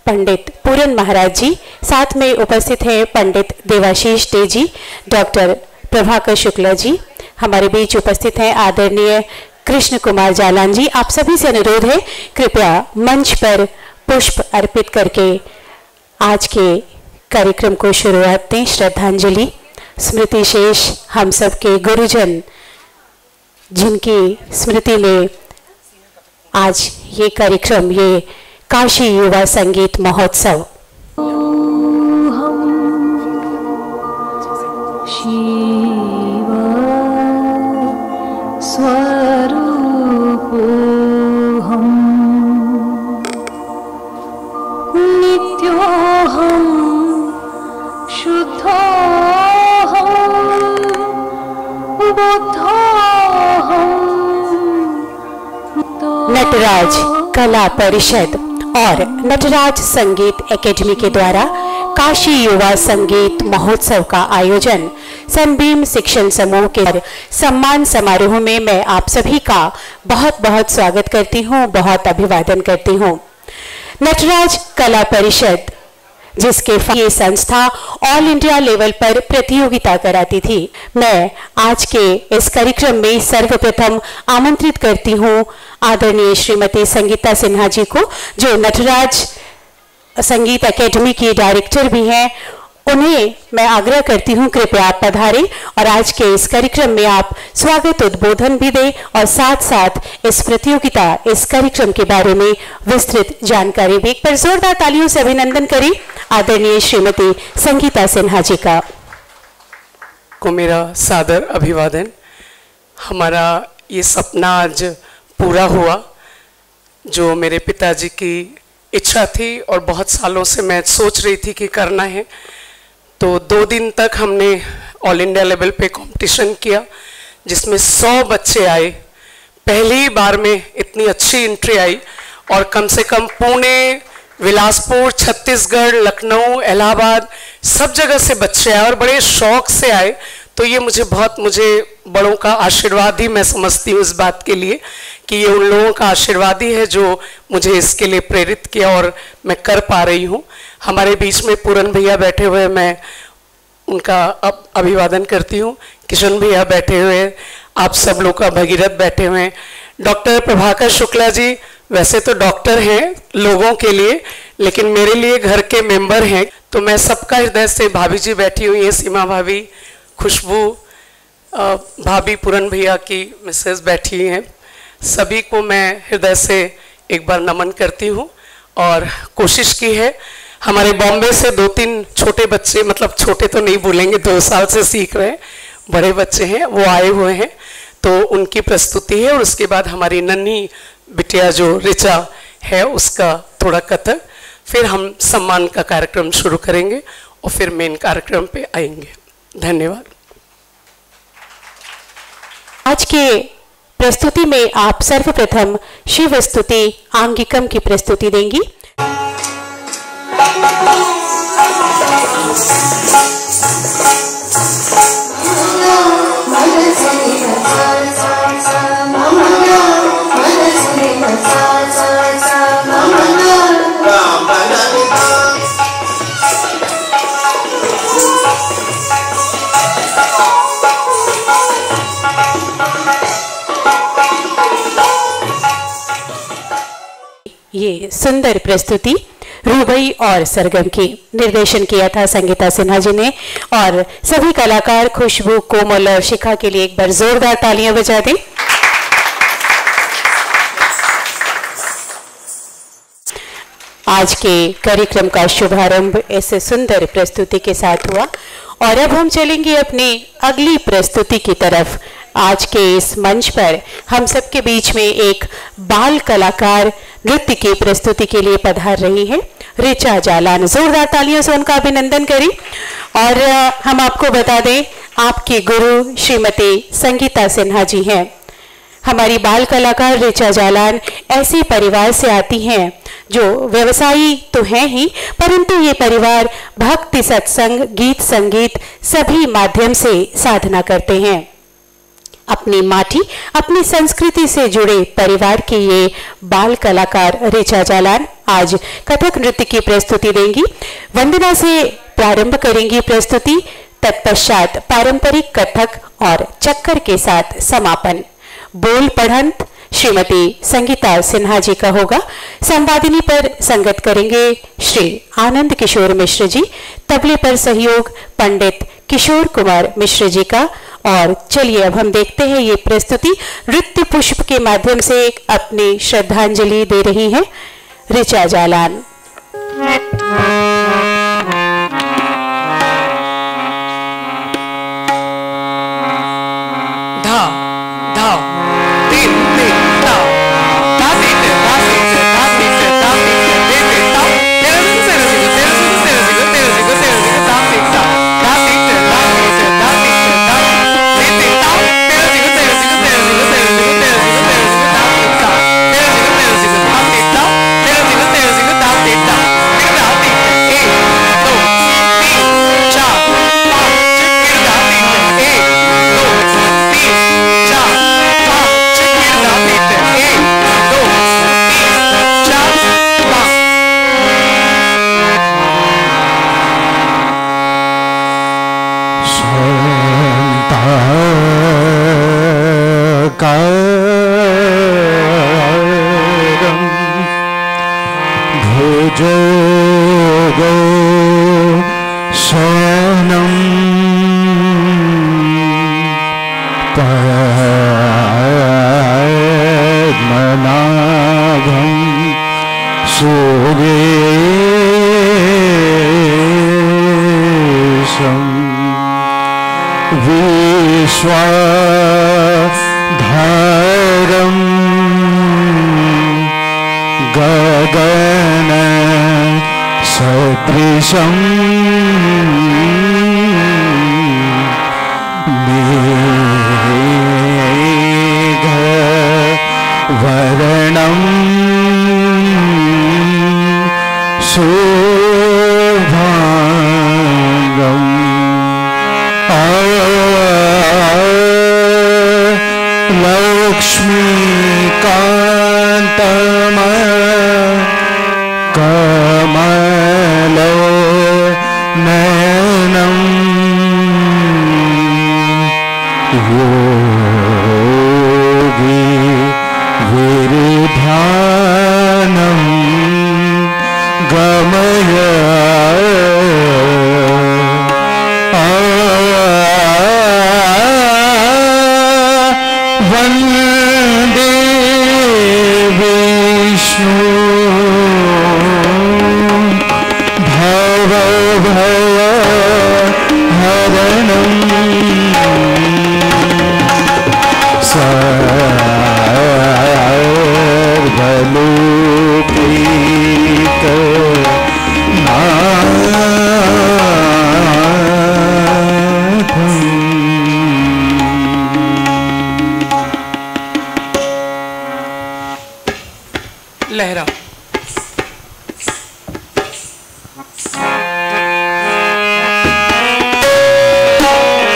पंडित पूरन महाराज जी, साथ में उपस्थित हैं पंडित देवाशीष डे जी, डॉक्टर प्रभाकर शुक्ला जी, हमारे बीच उपस्थित हैं आदरणीय कृष्ण कुमार जालान जी। आप सभी से अनुरोध है कृपया मंच पर पुष्प अर्पित करके आज के कार्यक्रम को शुरुआत दें। श्रद्धांजलि स्मृति शेष हम सब के गुरुजन जिनकी स्मृति में आज ये कार्यक्रम, ये काशी युवा संगीत महोत्सव। शिव स्वरूपो हम नित्योहम शुद्धोहम बुद्धोहम। नटराज कला परिषद और नटराज संगीत एकेडमी के द्वारा काशी युवा संगीत महोत्सव का आयोजन सनबीम शिक्षण समूह के सम्मान समारोह में मैं आप सभी का बहुत बहुत स्वागत करती हूँ, बहुत अभिवादन करती हूँ। नटराज कला परिषद जिसके ये संस्था ऑल इंडिया लेवल पर प्रतियोगिता कराती थी, मैं आज के इस कार्यक्रम में सर्वप्रथम आमंत्रित करती हूँ आदरणीय श्रीमती संगीता सिन्हा जी को, जो नटराज संगीत एकेडमी की डायरेक्टर भी हैं। उन्हें मैं आग्रह करती हूं कृपया आप पधारें और आज के इस कार्यक्रम में आप स्वागत उद्बोधन भी दें और साथ साथ इस प्रतियोगिता, इस कार्यक्रम के बारे में विस्तृत जानकारी भी। एक बार जोरदार तालियों से अभिनंदन करें आदरणीय श्रीमती संगीता सिन्हा जी का। को मेरा सादर अभिवादन। हमारा ये सपना आज पूरा हुआ, जो मेरे पिताजी की इच्छा थी और बहुत सालों से मैं सोच रही थी कि करना है। तो 2 दिन तक हमने ऑल इंडिया लेवल पे कंपटीशन किया, जिसमें 100 बच्चे आए। पहली बार में इतनी अच्छी एंट्री आई और कम से कम पुणे, बिलासपुर, छत्तीसगढ़, लखनऊ, इलाहाबाद सब जगह से बच्चे आए और बड़े शौक से आए। तो ये मुझे बड़ों का आशीर्वाद ही मैं समझती हूँ इस बात के लिए कि ये उन लोगों का आशीर्वाद ही है जो मुझे इसके लिए प्रेरित किया और मैं कर पा रही हूँ। हमारे बीच में पूरन भैया बैठे हुए, मैं उनका अभिवादन करती हूँ। किशन भैया बैठे हुए, आप सब लोग का भगीरथ बैठे हुए हैं। डॉक्टर प्रभाकर शुक्ला जी वैसे तो डॉक्टर हैं लोगों के लिए, लेकिन मेरे लिए घर के मेंबर हैं। तो मैं सबका हृदय से, भाभी जी बैठी हुई हैं, सीमा भाभी, खुशबू भाभी, पूरन भैया की मिसेस बैठी हैं, सभी को मैं हृदय से एक बार नमन करती हूँ। और कोशिश की है, हमारे बॉम्बे से 2-3 छोटे बच्चे, मतलब छोटे तो नहीं बोलेंगे, 2 साल से सीख रहे हैं, बड़े बच्चे हैं, वो आए हुए हैं। तो उनकी प्रस्तुति है और उसके बाद हमारी नन्ही बिटिया जो ऋचा है उसका थोड़ा कथक, फिर हम सम्मान का कार्यक्रम शुरू करेंगे और फिर मेन कार्यक्रम पे आएंगे। धन्यवाद। आज के प्रस्तुति में आप सर्वप्रथम शिव स्तुति आंगिकम की प्रस्तुति देंगी। ये सुंदर प्रस्तुति रूबई और सरगम की निर्देशन किया था संगीता सिन्हा जी ने, और सभी कलाकार खुशबू, कोमल और शिखा के लिए एक बार जोरदार तालियां बजा दें। आज के कार्यक्रम का शुभारंभ इस सुंदर प्रस्तुति के साथ हुआ और अब हम चलेंगे अपनी अगली प्रस्तुति की तरफ। आज के इस मंच पर हम सबके बीच में एक बाल कलाकार नृत्य की प्रस्तुति के लिए पधार रही है ऋचा जालान। जोरदार तालियों से उनका अभिनंदन करें। और हम आपको बता दें, आपकी गुरु श्रीमती संगीता सिन्हा जी हैं। हमारी बाल कलाकार ऋचा जालान ऐसे परिवार से आती हैं जो व्यवसायी तो हैं ही, परंतु ये परिवार भक्ति, सत्संग, गीत, संगीत सभी माध्यम से साधना करते हैं। अपनी माटी, अपनी संस्कृति से जुड़े परिवार की ये बाल कलाकार ऋचा जालान आज कथक नृत्य की प्रस्तुति देंगी। वंदना से प्रारंभ करेंगी प्रस्तुति, तत्पश्चात पारंपरिक कथक और चक्कर के साथ समापन। बोल पढ़ंत श्रीमती संगीता सिन्हा जी का होगा। संवादिनी पर संगत करेंगे श्री आनंद किशोर मिश्र जी। तबले पर सहयोग पंडित किशोर कुमार मिश्र जी का। और चलिए अब हम देखते हैं ये प्रस्तुति नृत्य पुष्प के माध्यम से अपनी श्रद्धांजलि दे रही हैं ऋचा जालान। गगन सदृशं मेघवर्णं शोभांगं लक्ष्मीकान्तं कमलो नयनं योगी विरुध्यानं गमय वन्दे विष्णु भवभयहरणं लहरा ता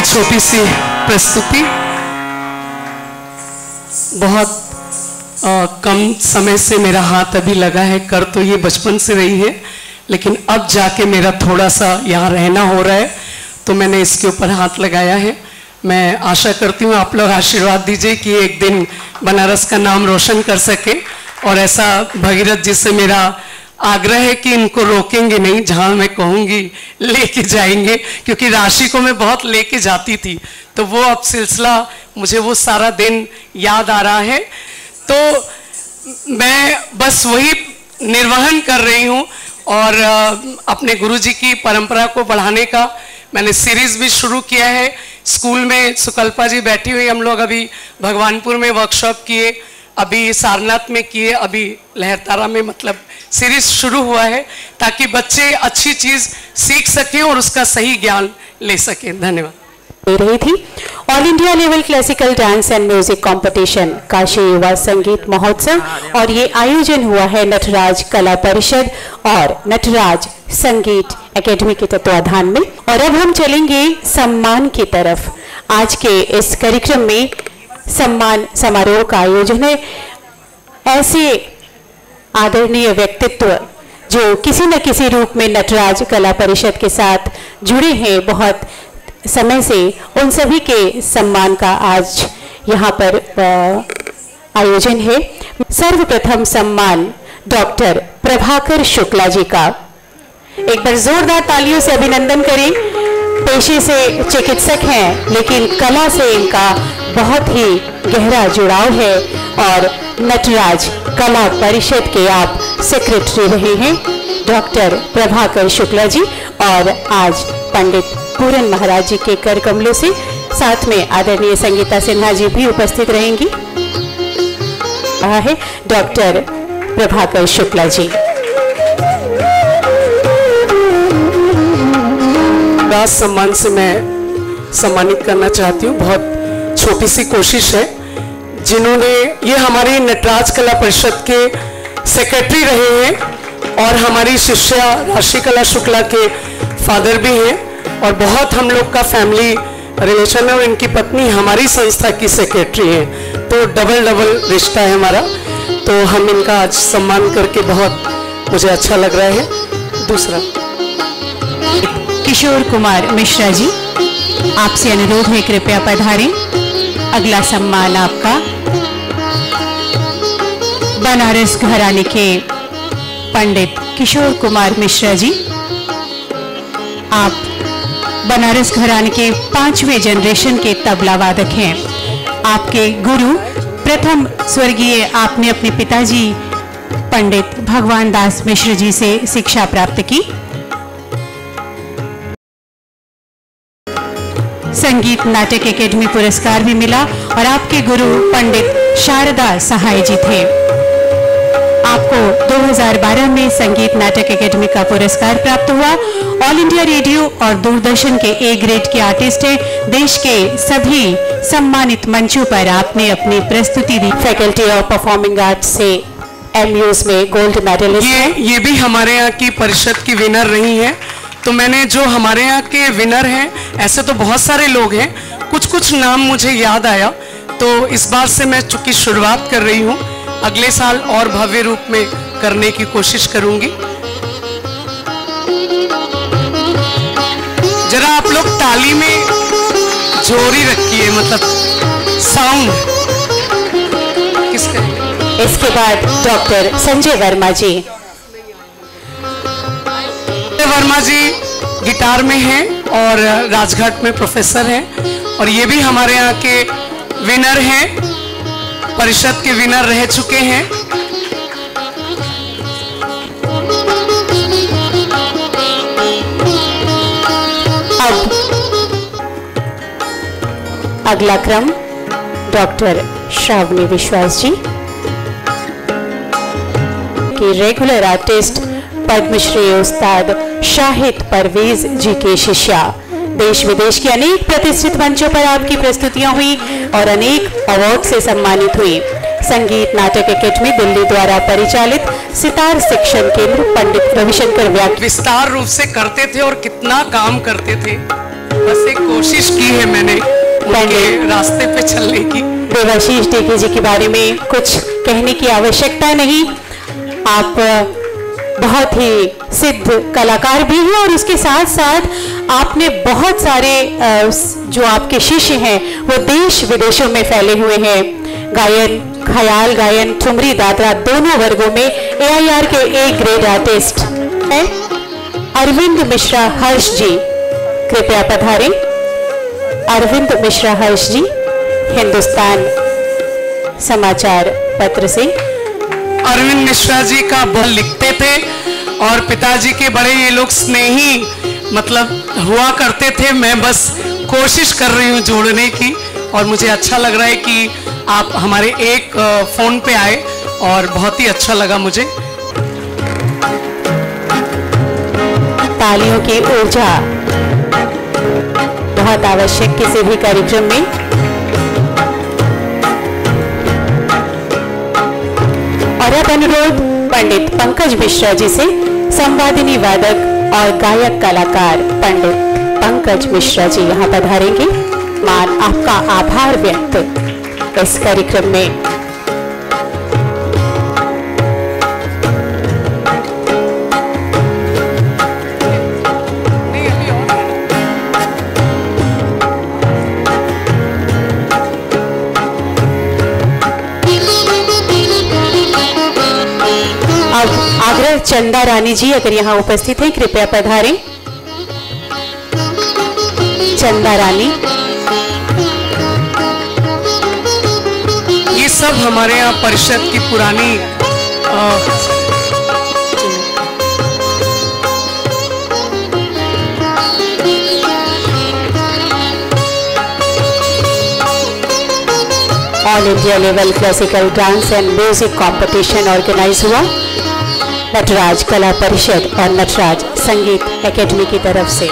छोटी सी प्रस्तुति। बहुत कम समय से मेरा हाथ अभी लगा है, कर तो ये बचपन से रही है, लेकिन अब जाके मेरा थोड़ा सा यहाँ रहना हो रहा है तो मैंने इसके ऊपर हाथ लगाया है। मैं आशा करती हूँ आप लोग आशीर्वाद दीजिए कि एक दिन बनारस का नाम रोशन कर सके, और ऐसा भगीरथ जी से मेरा आग्रह है कि इनको रोकेंगे नहीं, जहाँ मैं कहूँगी लेके जाएंगे, क्योंकि राशि को मैं बहुत लेके जाती थी, तो वो अब सिलसिला मुझे वो सारा दिन याद आ रहा है। तो मैं बस वही निर्वहन कर रही हूँ, और अपने गुरुजी की परंपरा को बढ़ाने का मैंने सीरीज भी शुरू किया है। स्कूल में सुकल्पा जी बैठी हुई, हम लोग अभी भगवानपुर में वर्कशॉप किए, अभी सारनाथ में किए, अभी लहरतारा में, मतलब सीरीज शुरू हुआ है ताकि बच्चे अच्छी चीज सीख सकें और उसका सही ज्ञान ले सकें। धन्यवाद। दे रही थी all India level classical dance and music competition Kashi युवा संगीत महोत्सव, और ये आयोजन हुआ है नटराज कला परिषद और नटराज संगीत एकेडमी के तत्वाधान में। और अब हम चलेंगे सम्मान की तरफ। आज के इस कार्यक्रम में सम्मान समारोह का आयोजन है। ऐसे आदरणीय व्यक्तित्व जो किसी न किसी रूप में नटराज कला परिषद के साथ जुड़े हैं बहुत समय से, उन सभी के सम्मान का आज यहाँ पर आयोजन है। सर्वप्रथम सम्मान डॉक्टर प्रभाकर शुक्ला जी का। एक बार जोरदार तालियों से अभिनंदन करें। पेशे से चिकित्सक हैं, लेकिन कला से इनका बहुत ही गहरा जुड़ाव है, और नटराज कला परिषद के आप सेक्रेटरी रहे हैं डॉक्टर प्रभाकर शुक्ला जी। और आज पंडित पूरन महाराज जी के कर कमलों से साथ में आदरणीय संगीता सिन्हा जी भी उपस्थित रहेंगी। रहा है डॉक्टर प्रभाकर शुक्ला जी। खास सम्मान से मैं सम्मानित करना चाहती हूँ। बहुत छोटी सी कोशिश है। जिन्होंने, ये हमारी नटराज कला परिषद के सेक्रेटरी रहे हैं और हमारी शिष्या राशिकला शुक्ला के फादर भी हैं और बहुत हम लोग का फैमिली रिलेशन है और इनकी पत्नी हमारी संस्था की सेक्रेटरी है, तो डबल रिश्ता है हमारा। तो हम इनका आज सम्मान करके बहुत मुझे अच्छा लग रहा है। दूसरा किशोर कुमार मिश्रा जी, आपसे अनुरोध है कृपया पधारें। अगला सम्मान आपका बनारस घराने के पंडित किशोर कुमार मिश्रा जी। आप बनारस घराने के 5वें जनरेशन के तबला वादक हैं। आपके गुरु प्रथम स्वर्गीय आपने अपने पिताजी पंडित भगवान दास मिश्र जी से शिक्षा प्राप्त की। संगीत नाटक एकेडमी पुरस्कार भी मिला और आपके गुरु पंडित शारदा सहाय जी थे। आपको 2012 में संगीत नाटक एकेडमी का पुरस्कार प्राप्त हुआ। ऑल इंडिया रेडियो और दूरदर्शन के ए ग्रेड के आर्टिस्ट हैं। देश के सभी सम्मानित मंचों पर आपने अपनी प्रस्तुति दी। फैकल्टी ऑफ परफॉर्मिंग आर्ट्स से एमयूज में गोल्ड मेडलिस्ट। ये भी हमारे यहाँ की परिषद की विनर रही हैं। तो मैंने जो हमारे यहाँ के विनर हैं, ऐसे तो बहुत सारे लोग हैं, कुछ नाम मुझे याद आया, तो इस बार से मैं चूंकि शुरुआत कर रही हूँ, अगले साल और भव्य रूप में करने की कोशिश करूंगी। जरा आप लोग ताली में जोरी रखिए, मतलब साउंड किसका? इसके बाद डॉक्टर संजय वर्मा जी। वर्मा जी गिटार में हैं और राजघाट में प्रोफेसर हैं और ये भी हमारे यहाँ के विनर हैं, परिषद के विनर रह चुके हैं। अब अगला क्रम डॉक्टर श्रावणी विश्वास जी की रेगुलर आर्टिस्ट पद्मश्री उस्ताद शाहिद परवेज जी के शिष्या। देश विदेश के अनेक प्रतिष्ठित मंचों पर आपकी प्रस्तुतियां हुई और अनेक अवार्ड से सम्मानित हुई। संगीत नाटक एकेडमी दिल्ली द्वारा परिचालित सितार शिक्षण केंद्र पंडित रविशंकर व्याख्या विस्तार रूप से करते थे और कितना काम करते थे। बस एक कोशिश की है मैंने उनके रास्ते पे चलने की। देवाशीष टेकी जी के बारे में कुछ कहने की आवश्यकता नहीं। आप बहुत ही सिद्ध कलाकार भी हैं और उसके साथ साथ आपने बहुत सारे जो आपके शिष्य हैं वो देश विदेशों में फैले हुए हैं। गायन, ख्याल गायन, ठुमरी, दादरा दोनों वर्गों में AIR के ए ग्रेड आर्टिस्ट हैं। अरविंद मिश्रा हर्ष जी, कृपया पधारें। अरविंद मिश्रा हर्ष जी हिंदुस्तान समाचार पत्र से। अरविंद मिश्रा जी का बहुत लिखते थे और पिताजी के बड़े ये लोग स्नेही मतलब हुआ करते थे। मैं बस कोशिश कर रही हूँ जोड़ने की और मुझे अच्छा लग रहा है कि आप हमारे एक फोन पे आए और बहुत ही अच्छा लगा मुझे। तालियों की ऊर्जा बहुत आवश्यक किसी भी कार्यक्रम में। और अब अनुरोध पंडित पंकज मिश्रा जी से संवादिनी वादक और गायक कलाकार पंडित पंकज मिश्रा जी यहाँ पधारेंगे। मान आपका आभार व्यक्त इस कार्यक्रम में। आग्रह चंदा रानी जी अगर यहाँ उपस्थित हैं कृपया पधारें। चंदा रानी, ये सब हमारे यहाँ परिषद की पुरानी all India level classical dance and music competition organize हुआ नटराज कला परिषद और नटराज संगीत एकेडमी की तरफ से।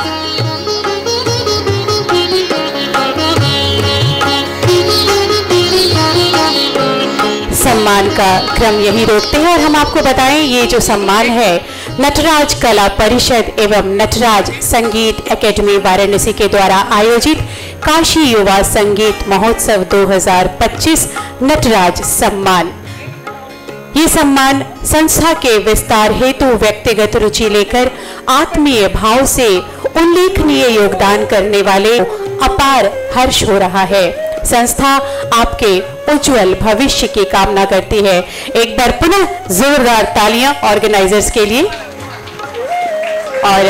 सम्मान का क्रम यही रोकते हैं और हम आपको बताएं ये जो सम्मान है नटराज कला परिषद एवं नटराज संगीत एकेडमी वाराणसी के द्वारा आयोजित काशी युवा संगीत महोत्सव 2025 नटराज सम्मान। ये सम्मान संस्था के विस्तार हेतु व्यक्तिगत रुचि लेकर आत्मीय भाव से उल्लेखनीय योगदान करने वाले अपार हर्ष हो रहा है। संस्था आपके उज्जवल भविष्य की कामना करती है। एक बार पुनः जोरदार तालियां ऑर्गेनाइजर्स के लिए और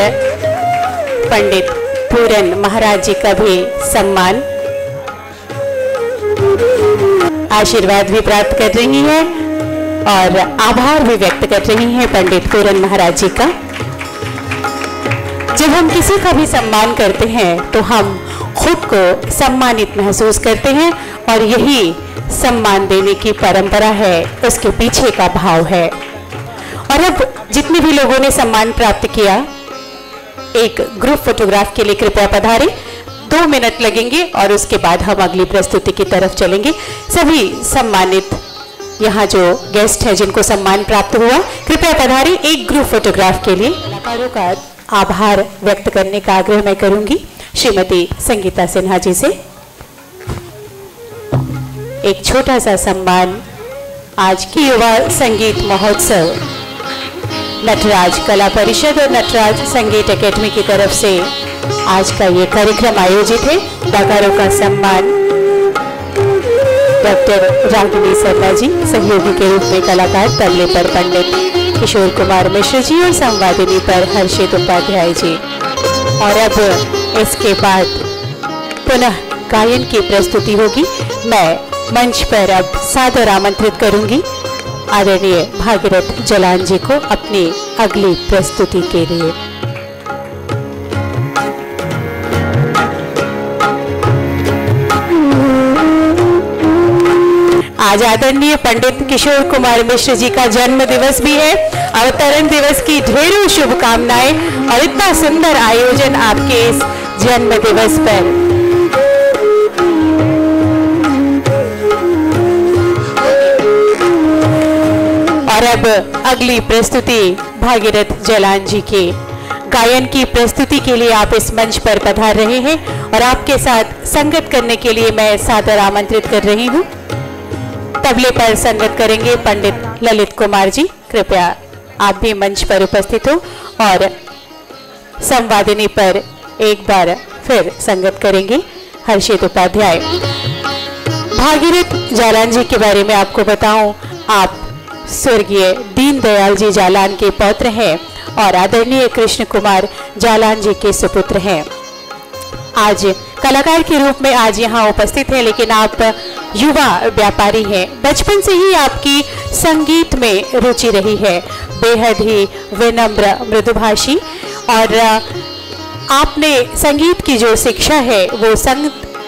पंडित पूरन महाराज जी का भी सम्मान आशीर्वाद भी प्राप्त कर रही है और आभार भी व्यक्त कर रही हैं पंडित पूरन महाराज जी का। जब हम किसी का भी सम्मान करते हैं तो हम खुद को सम्मानित महसूस करते हैं और यही सम्मान देने की परंपरा है, उसके पीछे का भाव है। और अब जितने भी लोगों ने सम्मान प्राप्त किया एक ग्रुप फोटोग्राफ के लिए कृपया पधारें। 2 मिनट लगेंगे और उसके बाद हम अगली प्रस्तुति की तरफ चलेंगे। सभी सम्मानित यहाँ जो गेस्ट हैं जिनको सम्मान प्राप्त हुआ कृपया पधारें एक ग्रुप फोटोग्राफ के लिए। कलाकारों का आभार व्यक्त करने का आग्रह मैं करूंगी श्रीमती संगीता सिन्हा जी से। एक छोटा सा सम्मान आज की युवा संगीत महोत्सव नटराज कला परिषद और नटराज संगीत एकेडमी की तरफ से आज का ये कार्यक्रम आयोजित है। कलाकारों का सम्मान डॉक्टर रागिनी शर्मा जी, सहयोगी के रूप में कलाकार तबले पर पंडित किशोर कुमार मिश्र जी और संवादिनी पर हर्षित उपाध्याय जी। और अब इसके बाद पुनः गायन की प्रस्तुति होगी। मैं मंच पर अब सादर आमंत्रित करूंगी आदरणीय भागीरथ जलान जी को अपनी अगली प्रस्तुति के लिए। आज आदरणीय पंडित किशोर कुमार मिश्र जी का जन्म दिवस भी है। अवतरण दिवस की ढेरों शुभकामनाएं और इतना सुंदर आयोजन आपके इस जन्म दिवस पर। और अब अगली प्रस्तुति भागीरथ जलान जी की गायन की प्रस्तुति के लिए आप इस मंच पर पधार रहे हैं और आपके साथ संगत करने के लिए मैं सादर आमंत्रित कर रही हूं। तबले पर संगत करेंगे पंडित ललित कुमार जी, कृपया आप भी मंच पर उपस्थित हो। और संवादिनी पर एक बार फिर संगत करेंगे हर्षित उपाध्याय। भागीरथ जालान जी के बारे में आपको बताऊं, आप स्वर्गीय दीनदयाल जी जालान के पौत्र हैं और आदरणीय कृष्ण कुमार जालान जी के सुपुत्र हैं। आज कलाकार के रूप में आज यहाँ उपस्थित हैं, लेकिन आप युवा व्यापारी हैं। बचपन से ही आपकी संगीत में रुचि रही है, बेहद ही विनम्र मृदुभाषी। और आपने संगीत की जो शिक्षा है वो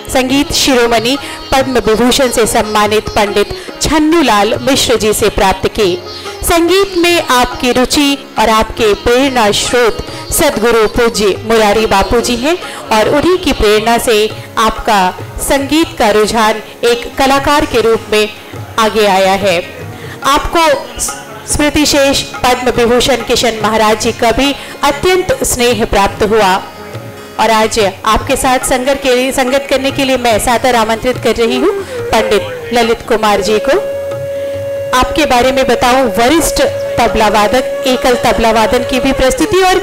संगीत शिरोमणि पद्म विभूषण से सम्मानित पंडित छन्नूलाल मिश्र जी से प्राप्त की। संगीत में आपकी रुचि और आपके प्रेरणा स्रोत सदगुरु पूज्य मुरारी बापू जी हैं और उन्हीं की प्रेरणा से आपका संगीत का रुझान एक कलाकार के रूप में आगे आया है। आपको स्मृतिशेष पद्म विभूषण किशन महाराज जी का भी अत्यंत स्नेह प्राप्त हुआ। और आज आपके साथ संगत करने के लिए मैं सादर आमंत्रित कर रही हूँ पंडित ललित कुमार जी को। आपके बारे में बताऊं, वरिष्ठ तबला वादक, एकल तबला वादन की भी प्रस्तुति और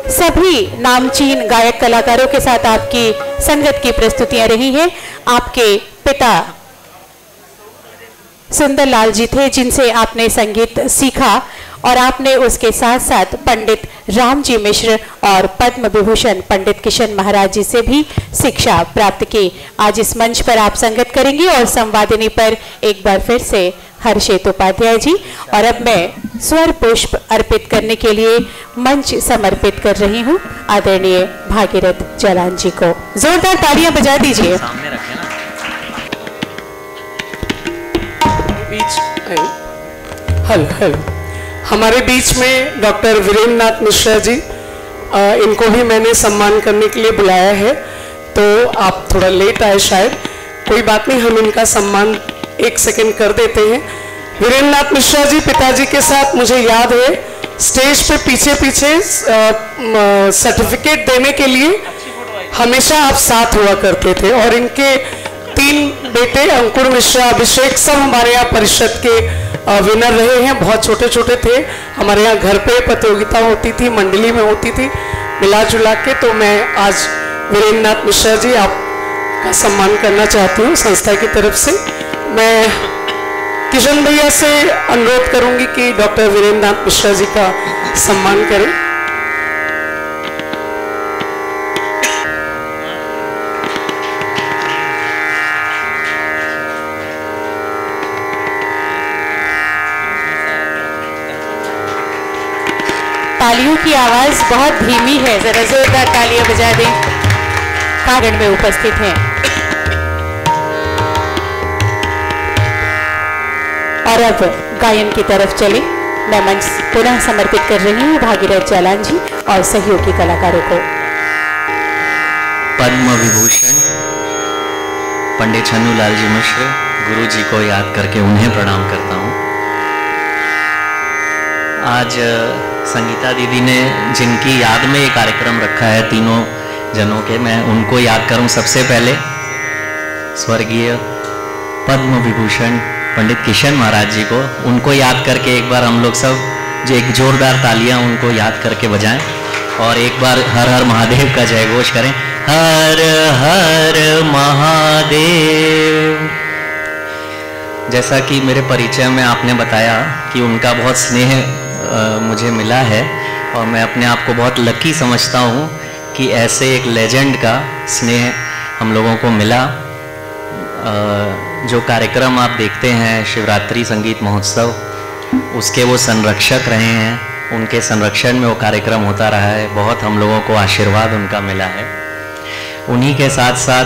सभी नामचीन गायक कलाकारों के साथ आपकी संगत की प्रस्तुतियां रही हैं। आपके पिता सुंदर लाल जी थे जिनसे आपने संगीत सीखा और आपने उसके साथ साथ पंडित राम जी मिश्र और पद्म विभूषण पंडित किशन महाराज जी से भी शिक्षा प्राप्त की। आज इस मंच पर आप संगत करेंगे और संवादिनी पर एक बार फिर से हर्षित उपाध्याय जी। और अब मैं स्वर पुष्प अर्पित करने के लिए मंच समर्पित कर रही हूँ आदरणीय भागीरथ जलान जी को। जोरदार तालियां बजा दीजिए। हेलो, हमारे बीच में डॉक्टर वीरेंद्र नाथ मिश्रा जी, इनको भी मैंने सम्मान करने के लिए बुलाया है, तो आप थोड़ा लेट आए शायद, कोई बात नहीं, हम इनका सम्मान 1 सेकंड कर देते हैं। वीरेंद्र नाथ मिश्रा जी पिताजी के साथ मुझे याद है स्टेज पे पीछे पीछे सर्टिफिकेट देने के लिए हमेशा आप साथ हुआ करते थे। और इनके 3 बेटे अंकुर मिश्रा, अभिषेक, सब हमारे यहाँ परिषद के विनर रहे हैं। बहुत छोटे छोटे थे, हमारे यहाँ घर पे प्रतियोगिता होती थी, मंडली में होती थी, मिला जुला के। तो मैं आज वीरेंद्र नाथ मिश्रा जी आपका सम्मान करना चाहती हूँ संस्था की तरफ से। मैं किशन भैया से अनुरोध करूंगी कि डॉक्टर वीरेंद्र नाथ मिश्रा जी का सम्मान करें। तालियों की आवाज बहुत धीमी है, जरा जोरदार तालियां बजा दें। कारण में उपस्थित हैं और अब गायन की तरफ चले। मैं मंच पुनः समर्पित कर रही हूँ भागीरथ जालान जी और सहयोगी कलाकारों को। पद्म विभूषण पंडित छन्नूलाल जी मिश्र गुरु जी को याद करके उन्हें प्रणाम करता हूँ। आज संगीता दीदी ने जिनकी याद में ये कार्यक्रम रखा है तीनों जनों के, मैं उनको याद करूं। सबसे पहले स्वर्गीय पद्म विभूषण पंडित किशन महाराज जी को, उनको याद करके एक बार हम लोग सब जो एक जोरदार तालियां उनको याद करके बजाएं और एक बार हर हर महादेव का जय घोष करें। हर हर महादेव। जैसा कि मेरे परिचय में आपने बताया कि उनका बहुत स्नेह मुझे मिला है और मैं अपने आप को बहुत लकी समझता हूँ कि ऐसे एक लेजेंड का स्नेह हम लोगों को मिला। जो कार्यक्रम आप देखते हैं शिवरात्रि संगीत महोत्सव, उसके वो संरक्षक रहे हैं, उनके संरक्षण में वो कार्यक्रम होता रहा है। बहुत हम लोगों को आशीर्वाद उनका मिला है। उन्हीं के साथ साथ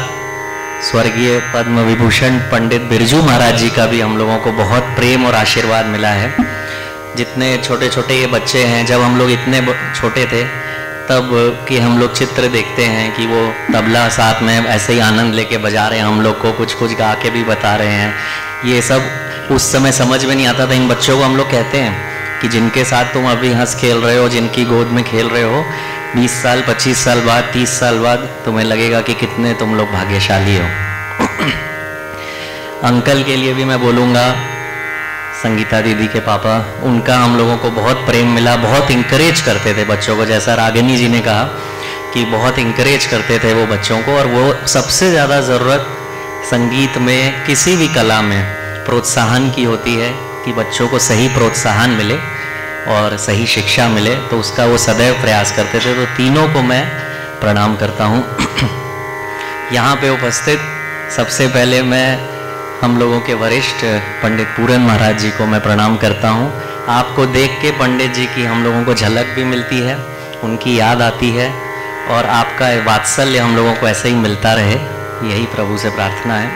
स्वर्गीय पद्म विभूषण पंडित बिरजू महाराज जी का भी हम लोगों को बहुत प्रेम और आशीर्वाद मिला है। जितने छोटे छोटे ये बच्चे हैं, जब हम लोग इतने छोटे थे तब कि हम लोग चित्र देखते हैं कि वो तबला साथ में ऐसे ही आनंद लेके बजा रहे हैं, हम लोग को कुछ कुछ गा के भी बता रहे हैं। ये सब उस समय समझ में नहीं आता था। इन बच्चों को हम लोग कहते हैं कि जिनके साथ तुम अभी हंस खेल रहे हो, जिनकी गोद में खेल रहे हो, 20 साल 25 साल बाद 30 साल बाद तुम्हें लगेगा कि कितने तुम लोग भाग्यशाली हो। अंकल के लिए भी मैं बोलूँगा, संगीता दीदी के पापा, उनका हम लोगों को बहुत प्रेम मिला, बहुत इंकरेज करते थे बच्चों को। जैसा रागिनी जी ने कहा कि बहुत इंकरेज करते थे वो बच्चों को। और वो सबसे ज़्यादा ज़रूरत संगीत में, किसी भी कला में प्रोत्साहन की होती है कि बच्चों को सही प्रोत्साहन मिले और सही शिक्षा मिले, तो उसका वो सदैव प्रयास करते थे। तो तीनों को मैं प्रणाम करता हूँ। यहाँ पे उपस्थित सबसे पहले मैं हम लोगों के वरिष्ठ पंडित पूरन महाराज जी को मैं प्रणाम करता हूँ। आपको देख के पंडित जी की हम लोगों को झलक भी मिलती है, उनकी याद आती है और आपका वात्सल्य हम लोगों को ऐसे ही मिलता रहे, यही प्रभु से प्रार्थना है।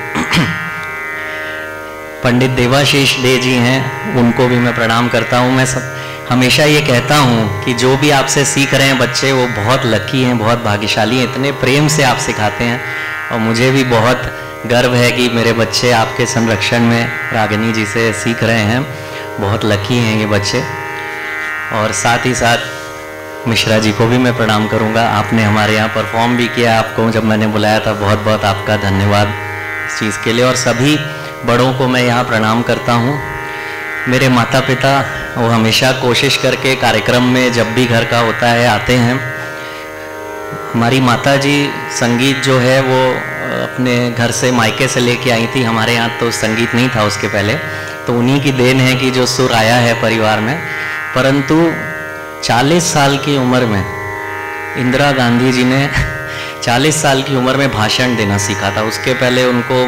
पंडित देवाशीष डे जी हैं, उनको भी मैं प्रणाम करता हूँ। मैं हमेशा ये कहता हूँ कि जो भी आपसे सीख रहे हैं बच्चे, वो बहुत लकी हैं, बहुत भाग्यशाली हैं, इतने प्रेम से आप सिखाते हैं। और मुझे भी बहुत गर्व है कि मेरे बच्चे आपके संरक्षण में रागिनी जी से सीख रहे हैं। बहुत लकी हैं ये बच्चे। और साथ ही साथ मिश्रा जी को भी मैं प्रणाम करूंगा। आपने हमारे यहाँ परफॉर्म भी किया, आपको जब मैंने बुलाया था, बहुत बहुत आपका धन्यवाद इस चीज़ के लिए। और सभी बड़ों को मैं यहाँ प्रणाम करता हूँ। मेरे माता पिता वो हमेशा कोशिश करके कार्यक्रम में जब भी घर का होता है आते हैं। हमारी माता जी संगीत जो है वो अपने घर से मायके से लेके आई थी। हमारे यहाँ तो संगीत नहीं था उसके पहले, तो उन्हीं की देन है कि जो सुर आया है परिवार में। परंतु 40 साल की उम्र में इंदिरा गांधी जी ने 40 साल की उम्र में भाषण देना सीखा था। उसके पहले उनको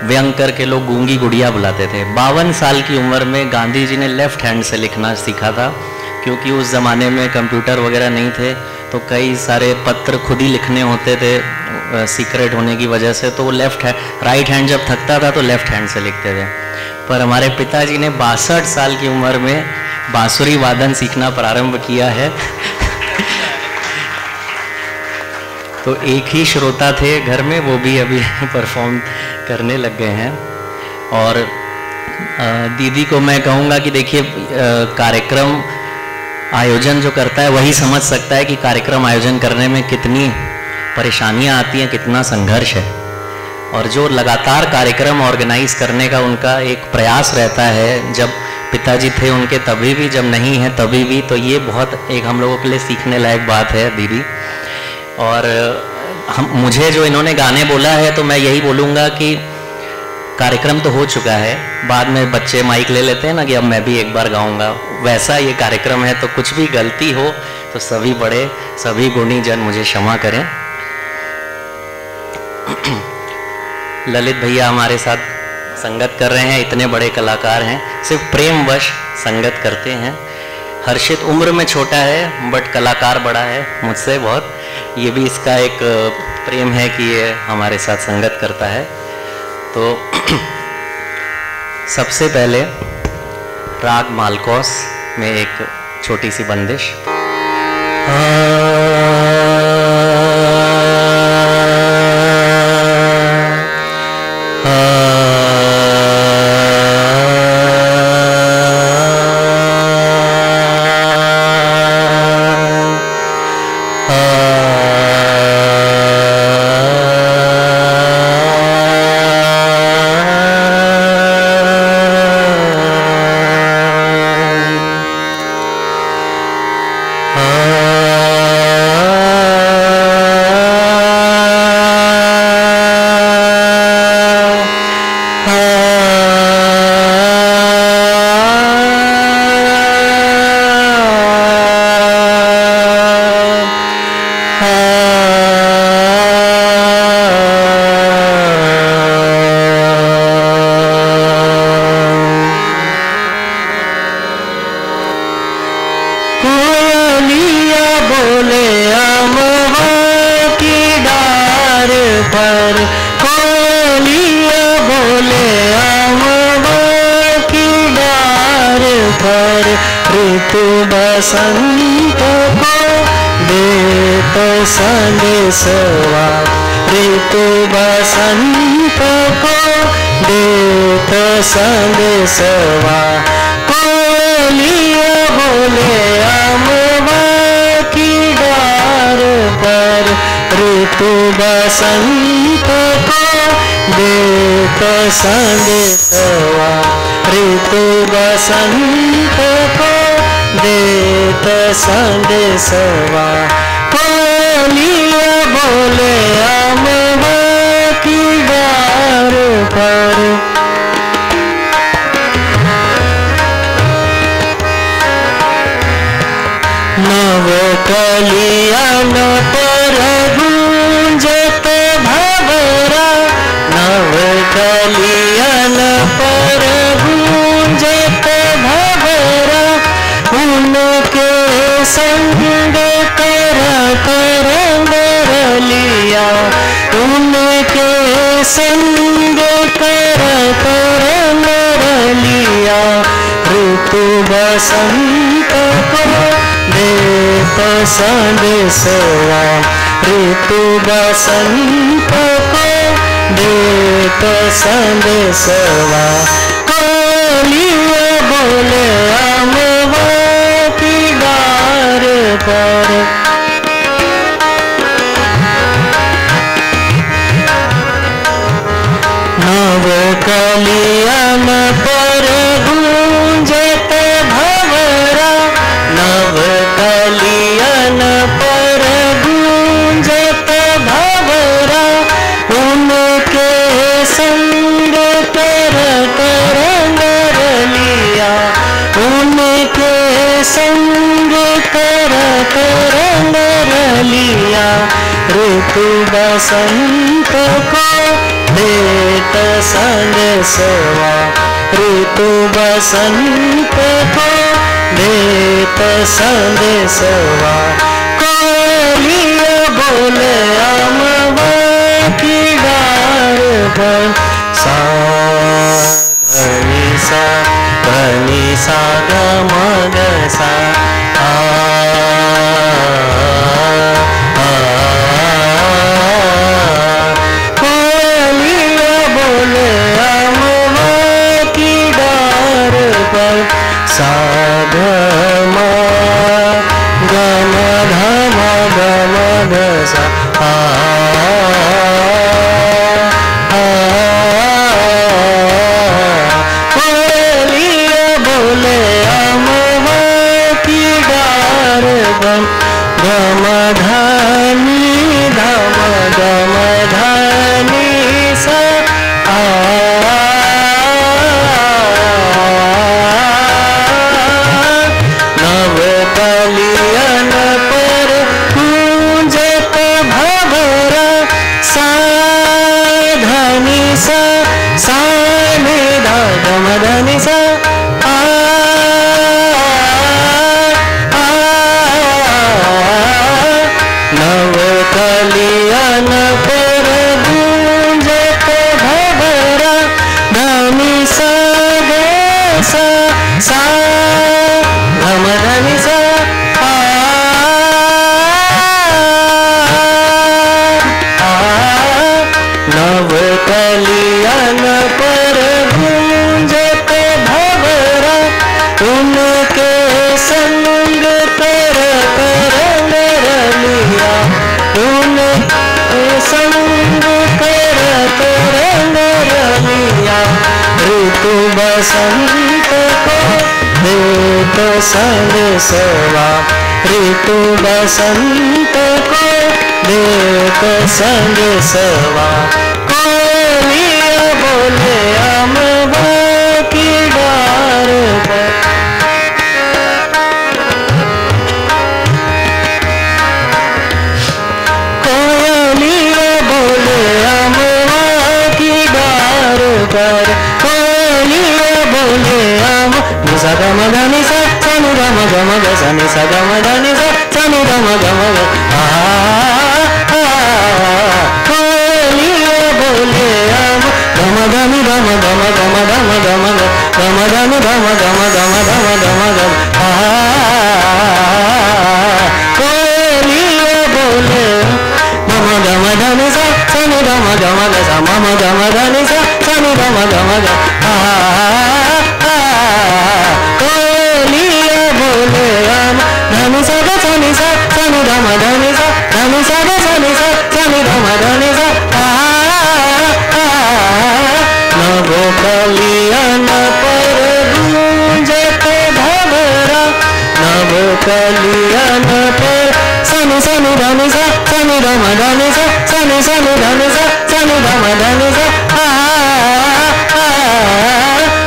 व्यंग करके लोग गूंगी गुड़िया बुलाते थे। 52 साल की उम्र में गांधी जी ने लेफ्ट हैंड से लिखना सीखा था, क्योंकि उस ज़माने में कंप्यूटर वगैरह नहीं थे, तो कई सारे पत्र खुद ही लिखने होते थे सीक्रेट होने की वजह से। तो वो राइट हैंड जब थकता था तो लेफ्ट हैंड से लिखते थे। पर हमारे पिताजी ने 62 साल की उम्र में बांसुरी वादन सीखना प्रारंभ किया है। तो एक ही श्रोता थे घर में, वो भी अभी परफॉर्म करने लग गए हैं। और दीदी को मैं कहूँगा कि देखिए कार्यक्रम आयोजन जो करता है वही समझ सकता है कि कार्यक्रम आयोजन करने में कितनी परेशानियां आती हैं, कितना संघर्ष है। और जो लगातार कार्यक्रम ऑर्गेनाइज करने का उनका एक प्रयास रहता है, जब पिताजी थे उनके तभी भी, जब नहीं है तभी भी, तो ये बहुत एक हम लोगों के लिए सीखने लायक बात है दीदी। और मुझे जो इन्होंने गाने बोला है तो मैं यही बोलूँगा कि कार्यक्रम तो हो चुका है, बाद में बच्चे माइक ले लेते हैं ना कि अब मैं भी एक बार गाऊंगा, वैसा ये कार्यक्रम है। तो कुछ भी गलती हो तो सभी बड़े, सभी गुणी जन मुझे क्षमा करें। ललित भैया हमारे साथ संगत कर रहे हैं, इतने बड़े कलाकार हैं, सिर्फ प्रेमवश संगत करते हैं। हर्षित उम्र में छोटा है बट कलाकार बड़ा है मुझसे बहुत, ये भी इसका एक प्रेम है कि ये हमारे साथ संगत करता है। तो सबसे पहले राग मालकोस में एक छोटी सी बंदिश। बसंत को देत संदेशवा, ऋतु बसंत को देत संदेशवा। कोयलिया बोले अमवा की डार पर, ऋतु बसंत को देत संदेशवा, ऋतु बसंत को देत संदेशवा। कोयलिया बोले अमवा की डार पर, नव कलियान पर गूंजत भंवरा, नव कलियान पर गूंजत भंवरा। उनके संग कर कर नरलिया, उनके संग कर कर नरलिया। ऋतु बसंत को देत संदेशवा, ऋतु बसंत को देत संदेशवा। कोयलिया बोले अमवा की डार पर, नव कलियान पर गूंजत भंवरा, नव कलियान पर गूंजत भंवरा। उनके संग कर कर नरलिया, उनके संग कर कर नरलिया। ऋतु बसंत को देत संदेशवा, ऋतु बसंत को देत संदेशवा। कोयलिया बोले अमवा की डार पर, सा धनी सा धनी सा ग म ग सा। कोयलिया बोले अमवा की ऋतु बसंत को देत संग सवा, ऋतु बसंत को देत संग सवा। कोयलिया बोले अमवा की डार पर, कोयलिया बोले अमवा की डार पर, कोयलिया बोले अम निसा गम धनि सा सनि गम गम ग सनि सा गम धनि सा सनि गम गम ग। कोयलिया बोले अम गम धनि गम गम गम गम गम ग, गम धनि गम गम गम गम गम ग। कोयलिया बोले मम गम धनि सा सनि गम गम ग सा, मम गम धनि सा सनि गम गम ग। कोयलिया बोले अम धनि सा ग सनि सा सनि गम धनि सा, धनि सा ग सनि सा सनि गम धनि सा। नभ कलियन पर गूंजत भंवरा, नभ कलियन पर सनि सनि धनि सा सनि गम धनि सा, सनि सनि धनि सा सनि गम धनि सा।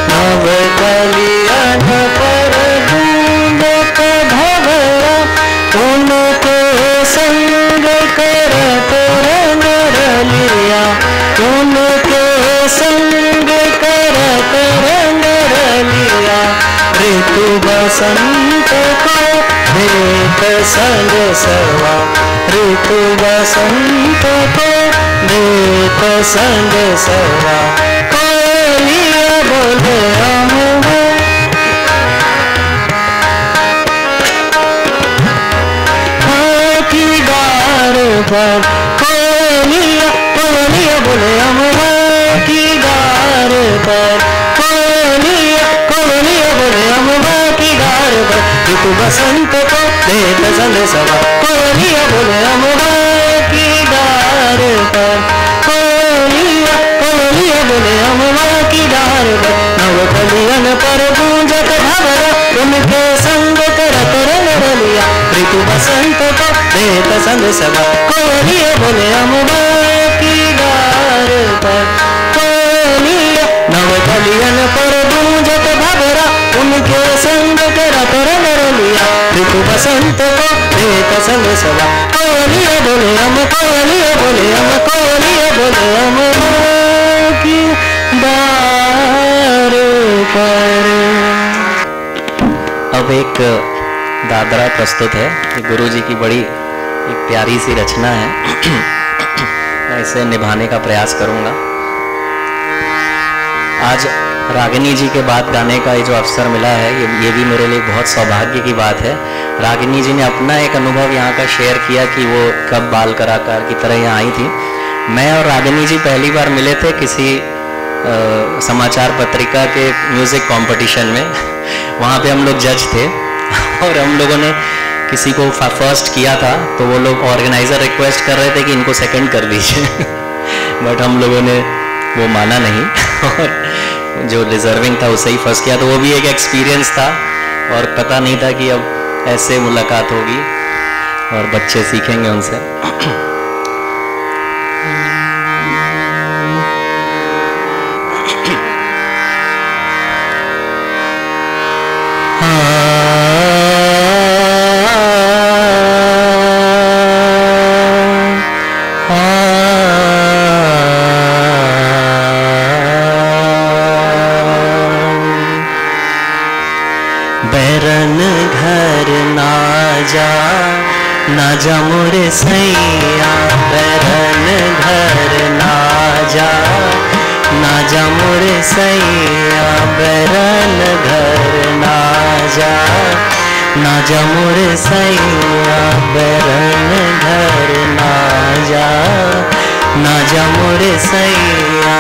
नभ कलियन पर गूंजत भंवरा, उनके संग करत रंग रलिया, उनके संग करत रंग रलिया। ऋतु बसंत को देत संग सवा, ऋतु बसंत को देत संग सवा। कोयलिया बोले अमवा की डार पर, कोयलिया कोयलिया बोले अमवा की डार पर, कोयलिया कोयलिया बोले अमवा की डार पर। ऋतु बसंत को देत संग सवा, कोयलिया बोले अमवा की डार पर, कोयलिया कोयलिया बोले अमवा की डार पर। नव कलियन पर गूंजत भंवरा, उनके संग करत रंग रलिया। ऋतु बसंत को देत संग सवा, कोयलिया बोले अमवा की डार पर, कोयलिया नव कलियन पर गूंजत भंवरा, उनके संग करत रंग रलिया। ऋतु बसंत को देत संग सवा, कोयलिया बोले अम, कोयलिया बोले अम, कोयलिया बोले अमवा की डार पर। अब एक दादरा प्रस्तुत है, गुरु जी की बड़ी एक प्यारी सी रचना है। मैं इसे निभाने का प्रयास करूंगा। आज रागिनी जी के बाद गाने का ये जो अवसर मिला है, ये भी मेरे लिए बहुत सौभाग्य की बात है। रागिनी जी ने अपना एक अनुभव यहाँ का शेयर किया कि वो कब बाल कलाकार की तरह यहाँ आई थी। मैं और रागिनी जी पहली बार मिले थे किसी समाचार पत्रिका के म्यूज़िक कंपटीशन में। वहाँ पे हम लोग जज थे और हम लोगों ने किसी को फर्स्ट किया था, तो वो लोग ऑर्गेनाइज़र रिक्वेस्ट कर रहे थे कि इनको सेकंड कर दीजिए बट हम लोगों ने वो माना नहीं और जो डिज़र्विंग था उसे ही फर्स्ट किया। तो वो भी एक एक्सपीरियंस था और पता नहीं था कि अब ऐसे मुलाकात होगी और बच्चे सीखेंगे उनसे। बैरन घर ना जा मोरे सैया, बैरन घर ना जा मोरे सैया, बैरन घर ना जा मोरे सैया, बैरन घर ना जा मोरे सैया,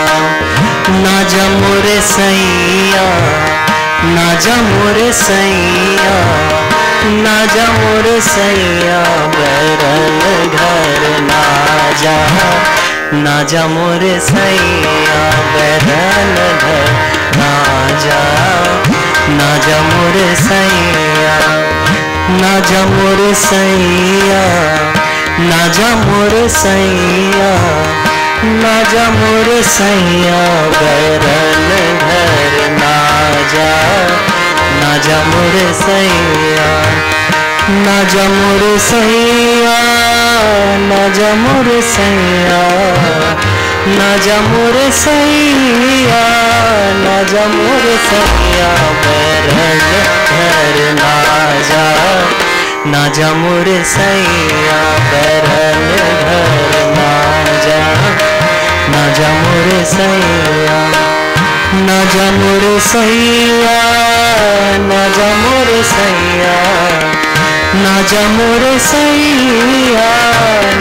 मोरे सैया, मोरे सैया, मोरे सैया, बैरन घर ना जा मोरे सैया, बैरन घर ना जा मोर सैया, ना जा मोर सैया, ना जा मोर सैया, ना जा मोर सैया बैरन घर ना जा मोर सैया, ना जा मोर सैया, ना जा मोर सैया, ना जा मोर सैया, ना जा मोर सैया बैरन घर ना जा मोर सैया बैरन घर ना जा मोर सैया, ना जा मोर सैया, ना जा मोर सैया, ना जा मोर सैया,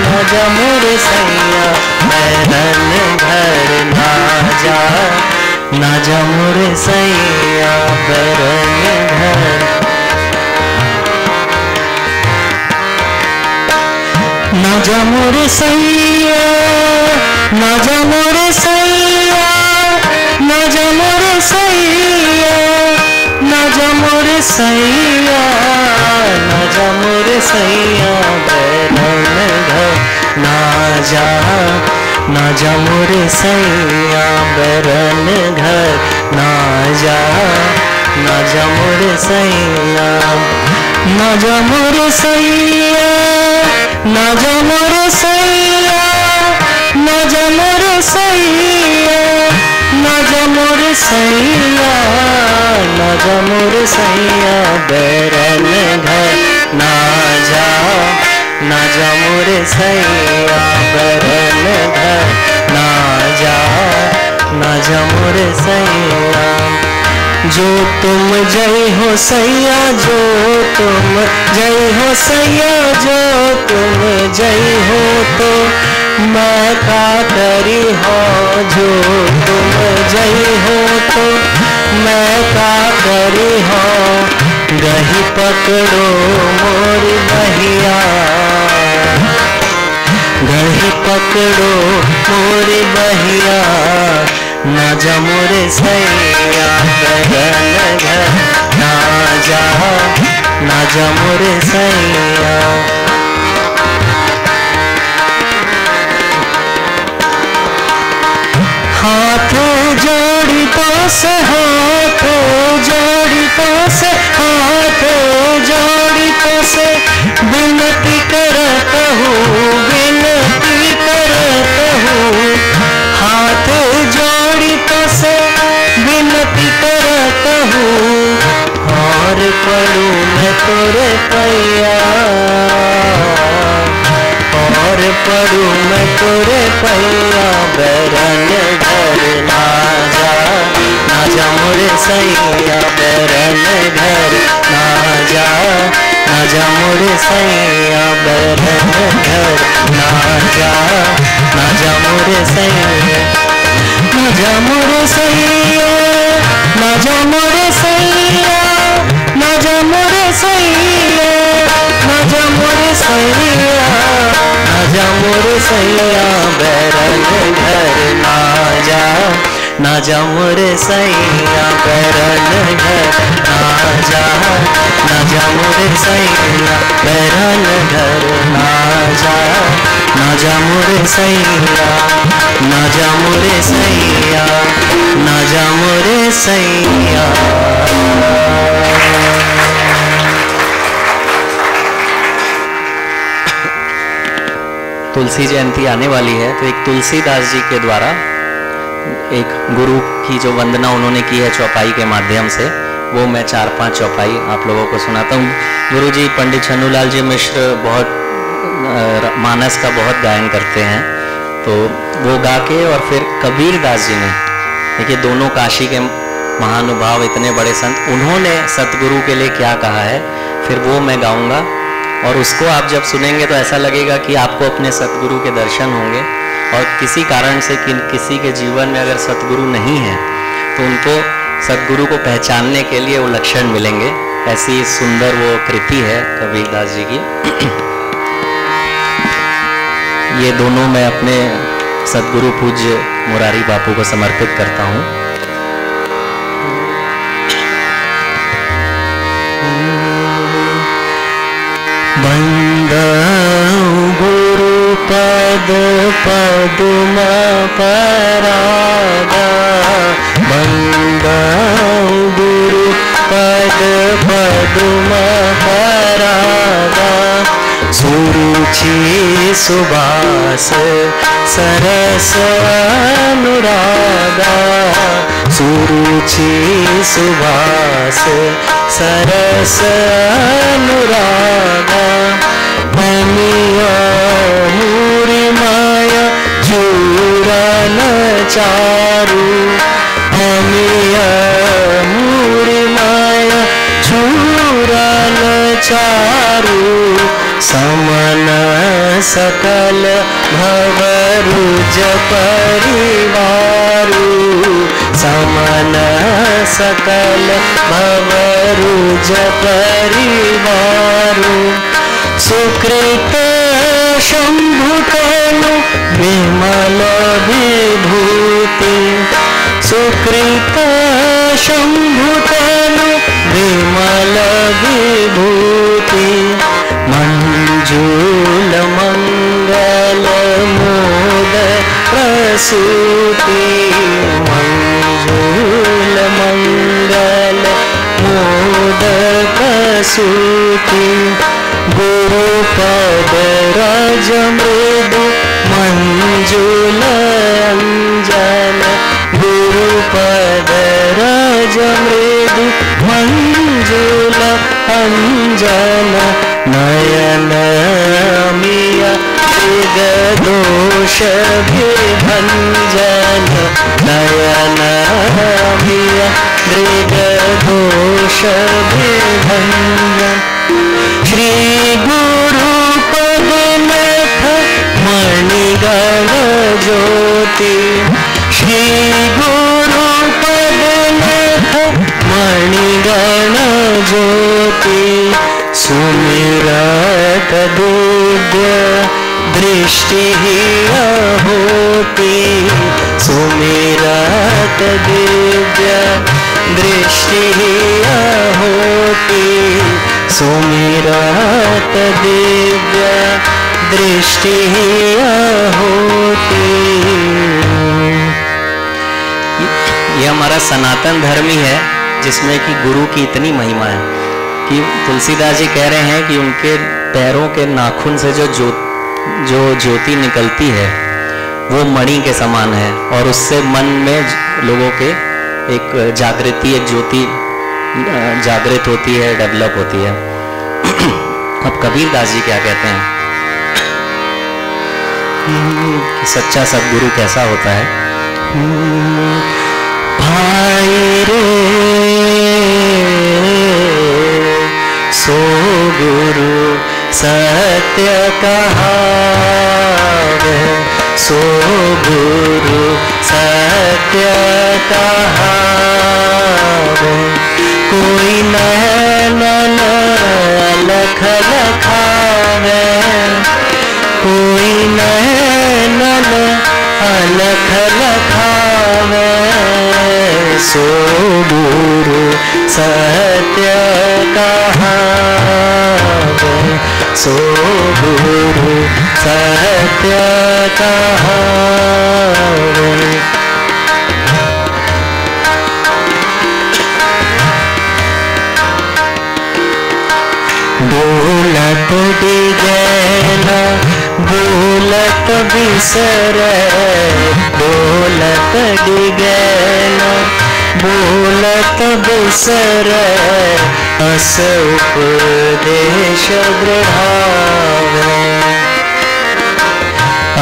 ना जा मोर सैया बैरन घर ना जा मोर सैया बैरन घर, ना जा मोर सैया, ना जा मोर सैया, ना जा मोर सैया, ना जा मोर सैया, ना जा मोर सैया बैरन घर ना जा मोर सैया बैरन घर ना जा मोर सैया, ना जा मोर सैया, ना जा मोर सैया, ना जा मोर सैया, ना जा मोर सैया, ना जा मोर सैया बैरन घर ना जा मोर सैया बैरन घर ना जा मोर सैया, जो तुम जय हो सैया, जो तुम जय हो सैया, जो तुम जय हो तो मैं का करी हो, जो तुम जय हो तो मैं का करी हो, गही पकड़ो मोरी बहिया, गही पकड़ो मोरी बहिया, ना जा मोर सैया बैरन घर ना जा मोर सैया, हाथ जोड़ी तो से, हाथ जोड़ी तो से, हाथ जोड़ी तो से विनती करत हूँ, विनती करत हूँ, हाथ जोड़ी तो से विनती करत हूँ, और पढ़ूँ मैं तोरे पैया, और पढ़ूँ मैं तोरे पैया बैरन घर ना जा मोर सैया बैरन घर ना जा मोर सैया बैरन घर ना जा मोर सैया, ना जा मोर सैया, ना जा मोर सैया, ना जा मोर सैया, ना जा मोर सैया, ना जा मोर सैया बैरन घर ना जा मोर सैया बैरन घर ना जा मोर सैया बैरन घर ना जा मोर सैया, ना जा मोर सैया, ना जा मोर सैया। तुलसी जयंती आने वाली है, तो एक तुलसीदास जी के द्वारा एक गुरु की जो वंदना उन्होंने की है चौपाई के माध्यम से, वो मैं 4-5 चौपाई आप लोगों को सुनाता हूँ। गुरु जी पंडित छन्नूलाल जी मिश्र बहुत मानस का बहुत गायन करते हैं, तो वो गा के और फिर कबीर दास जी ने, देखिए दोनों काशी के महानुभाव इतने बड़े संत, उन्होंने सतगुरु के लिए क्या कहा है, फिर वो मैं गाऊंगा और उसको आप जब सुनेंगे तो ऐसा लगेगा कि आपको अपने सतगुरु के दर्शन होंगे। और किसी कारण से किसी के जीवन में अगर सतगुरु नहीं है तो उनको सतगुरु को पहचानने के लिए वो लक्षण मिलेंगे। ऐसी सुंदर वो कृति है कबीरदास जी की। ये दोनों मैं अपने सतगुरु पूज्य मुरारी बापू को समर्पित करता हूँ। बंदं गुरुपद पद्म परागा, बंदं गुरुपद पद्म परागा, सुरुचि सुबास सरस अनुरागा, सुरुचि सुबास सरस अनुरागा, ममिया मूरी माया चूरन चारु, ममिया मूरी माया चूरन चारु, समन सकल भवरुज परिवारु, समन सकल भवरुज परिवारु, सुकृत शंभुतनु विमल विभूति, सुकृत शंभुतनु विमल विभूति, मंजूल मंगल मोद प्रसूति, मंजूल मंगल मोद प्रसूति, गुरुपद राज मृदु मंजूल अंजन, गुरुपद राज मृदु मंजूल अंजन, नयन मिया मृग दोष विभंजन, नयन मिया मृग दोष विभंजन, श्री गुरुपद नाथ मणिगण ज्योति, श्री गुरुपद नाथ मणिगण ज्योति, सुमिरत दिव्य दृष्टि होती, सुमिरत दिव्य दृष्टि होती, सुमिरत दिव्य दृष्टि होती। ये हमारा सनातन धर्म ही है जिसमें कि गुरु की इतनी महिमा है कि तुलसीदास जी कह रहे हैं कि उनके पैरों के नाखून से जो ज्योति निकलती है वो मणि के समान है, और उससे मन में लोगों के एक जागृति, एक ज्योति जागृत होती है, डेवलप होती है। अब कबीर दास जी क्या कहते हैं कि सच्चा सद्गुरु कैसा होता है। भाई रे सो गुरु सत्य कहावे, सो गुरु सत्य कहावे, कोई नैन अलख लखावे, कोई नैन अलख लखावे, सो गुरु सत्य कहावे, सो गुरु सत्य कहावे। बोलत डिगैला बोलत बिसरे, बोलत डिगैला बोलत बिसरे, अस उपदेश दृढ़ावे,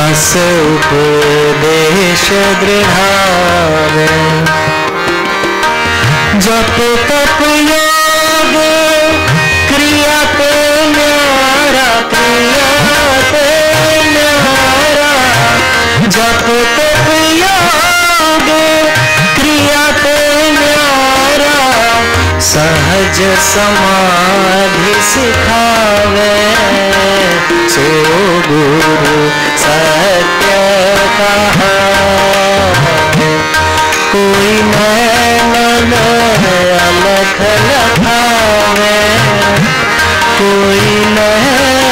अस उपदेश दृढ़ावे, जप तप योग क्रिया पे न्यारा, क्रिया पे न्यारा, जप तप योग क्रिया पे न्यारा, सहज समाधि सिखावे, सो गुरु सत्य कहावे, कोई नैन अलख लखावे, कोई नैन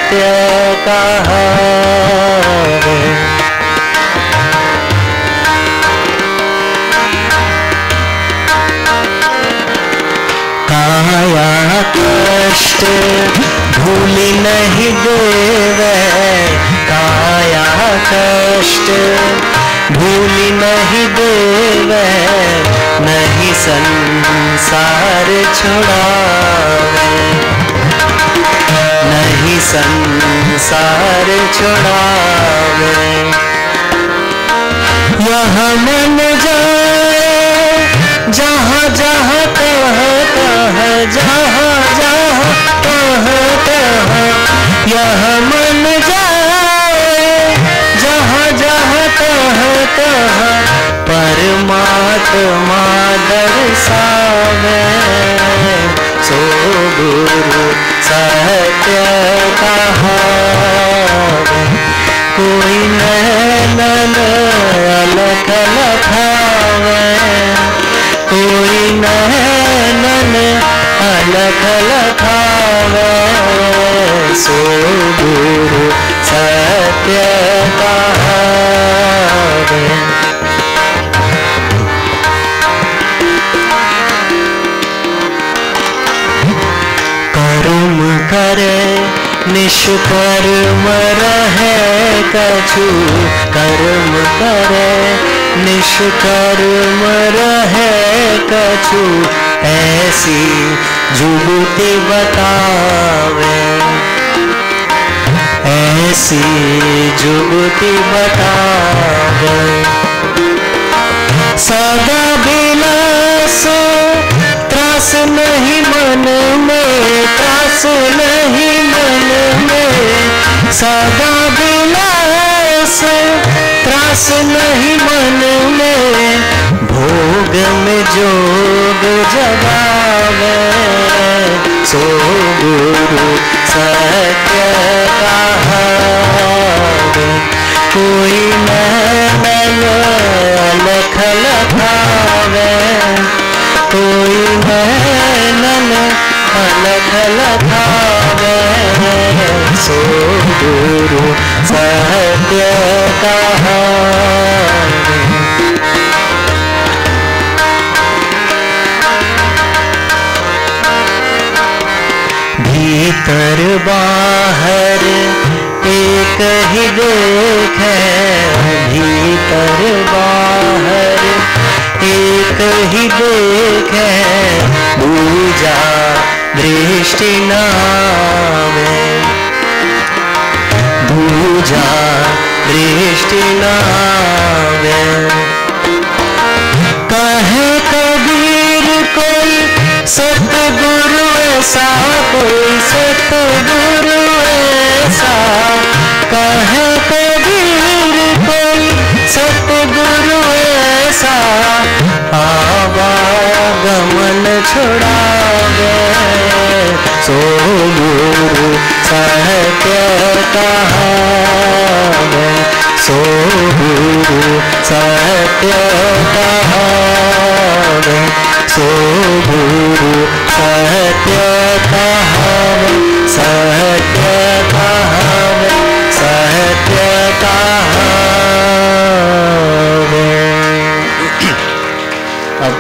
सत्य कहावे। काया कष्ट भूली नहीं देवे, काया कष्ट भूली नहीं देवे, नहीं संसार छुड़ावे, नहीं संसार छुड़ावे। यह मन जाए जहाँ जहाँ कह कह, जहाँ जहाँ कह कह, यह मन जाए जहाँ जहाँ कह कह, परमात्मा दर्शावे, सो गुरु सत्य कहावे। कोई नैनन अलख लखावे, कोई नैनन अलख लखावे, सो गुरु सत्य कहावे। कर्म करे निष्कर्म रहे कछु, कर्म करे निष्कर्म रहे कछु, ऐसी जुगति बतावे, ऐसी जुगति बतावे। सदा विलास त्रास नहीं मन में, त्रास नहीं मन में, सदा विलास त्रास नहीं मन में, भोग में जोग जगावे, सो गुरु सत्य कहावे। कोई नैनन अलख लखावे, कोई नैनन अलख लखावे, सो गुरु सत्य कहावे। भीतर बाहर एक ही देखे, भीतर बाहर एक ही देखे, दूजा दृष्टि नावे, दूजा दृष्टि नावे। कहे कबीर कोई सतगुरु ऐसा, कोई सतगुरु ऐसा, कहे कबीर कोई सतगुरु ऐसा, आवागमन छुड़ावे, सो गुरु सत्य कहावे, सो गुरु सत्य कहावे, सो गुरु सत्य कहावे, सत्य कहावे, सत्य कहावे। अब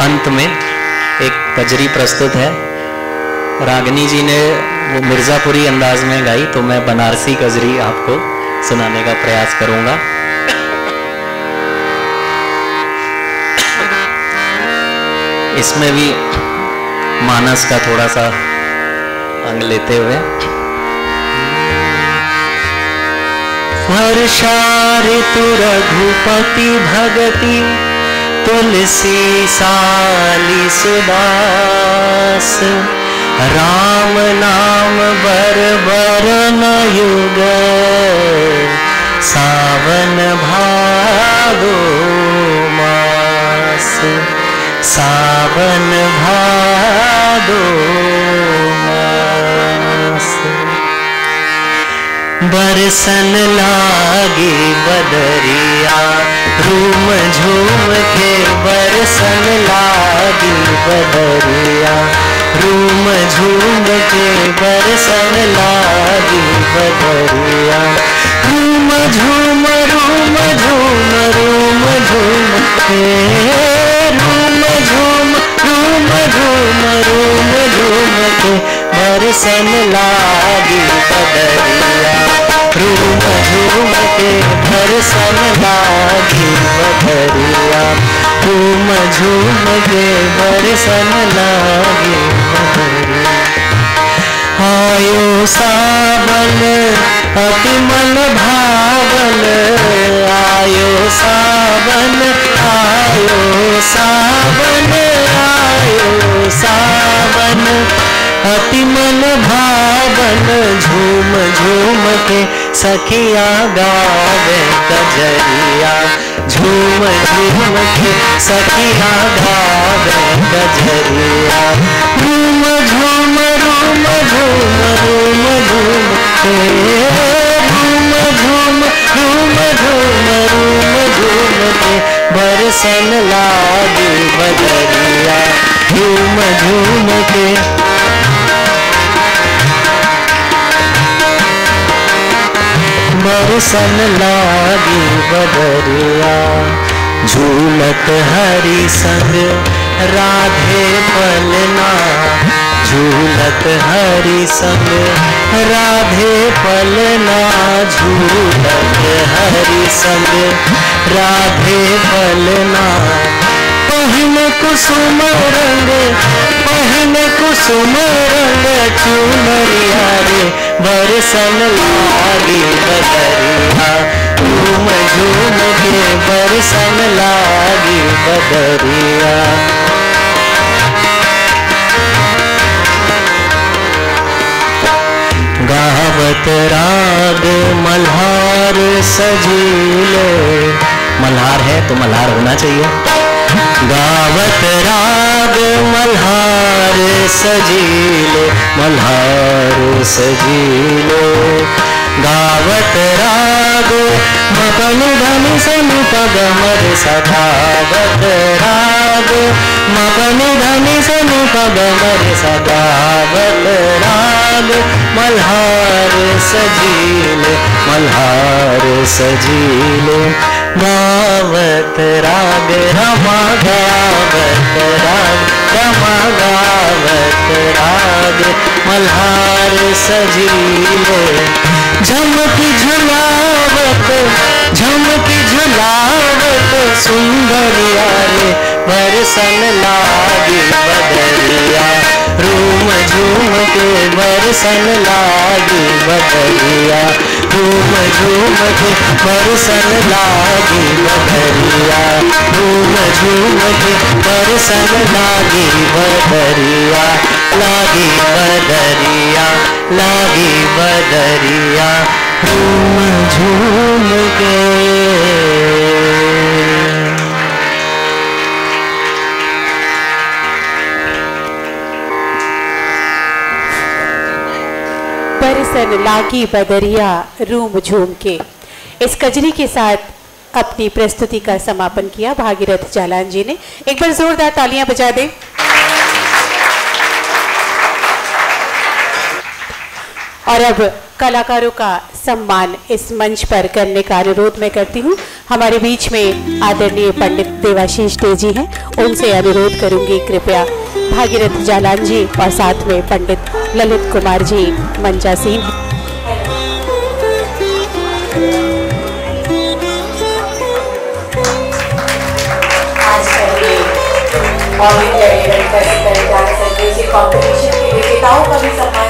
अंत में एक कजरी प्रस्तुत है। रागनी जी ने वो मिर्जापुरी अंदाज में गाई, तो मैं बनारसी कजरी आपको सुनाने का प्रयास करूंगा। इसमें भी मानस का थोड़ा सा अंग लेते हुए। वर्षा ऋतु रघुपति भगति, तुलसी साली सुदास, राम नाम बर बरन युग, सावन भादो मास, सावन भादो मास। बरसन लागी बदरिया, रूम झूम के बरसन लागी बदरिया, रूम झूम के बरसन लागी झूम रूम झूम रूम झूम के, रूम झूम रूम झूम रूम झूम के बरसन लागी बदरिया, रूम झूम के बरसन लागी बदरिया, रूम झूम के बरसन लागी बदरिया। आयो सावन अति मन भावन, आयो सावन, आयो सावन, आयो सावन अति मन भावन, झूम झूम के सखिया गावे कजरिया, झूम झूम के सखिया गावे कजरिया, रूम झूम रूम झूम रूम झूम के, रूम झूम रूम झूम रूम झूम के बरसन लागी बदरिया, झूम झूम के बरसन लागी बदरिया। झूलत हरि संग राधे पलना, झूलत हरि संग राधे पलना, झूलत हरि संग राधे पलना, पहिन कुसुम रंग, पहिन कुसुम रंग चुनरिया रे बरसन लागी बदरिया, झूम झूम के बरसन लागी बदरिया। गावत राग मल्हार सजीले, मल्हार है तो मल्हार होना चाहिए। गावत राग मल्हार सजीले, मल्हार सजीले, गावत राग मपन धनि सनु पगमर सदा, गावत राग मपन धनि सनु पगमर सदा, गावत राग मल्हार सजीले, मल्हार सजीले, गावत राग रमा, गावत राग रमा, गावत राग मल्हार सजीले, झमकी झुलावत, झमकी झुलावत सुंदरिया रे बरसन लागी बदरिया, रूम झूम के बरसन लागी बदरिया, रूम झूम के बरसन लागी बदरिया, रूम झूम के बरसन लागी बदरिया, लागी बदरिया, लागी बदरिया, रूम झूम के। बरसन लागी बदरिया रूम झूम के, इस कजरी के साथ अपनी प्रस्तुति का समापन किया भागीरथ जालान जी ने। एक बार जोरदार तालियां बजा दें। और अब कलाकारों का सम्मान इस मंच पर करने का अनुरोध मैं करती हूँ। हमारे बीच में आदरणीय पंडित देवाशीष डे जी हैं, उनसे अनुरोध करूंगी कृपया भागीरथ जालान जी और साथ में पंडित ललित कुमार जी मंचासीन हैं। All India event festival dance and music competition के विजेताओं का भी सम्मान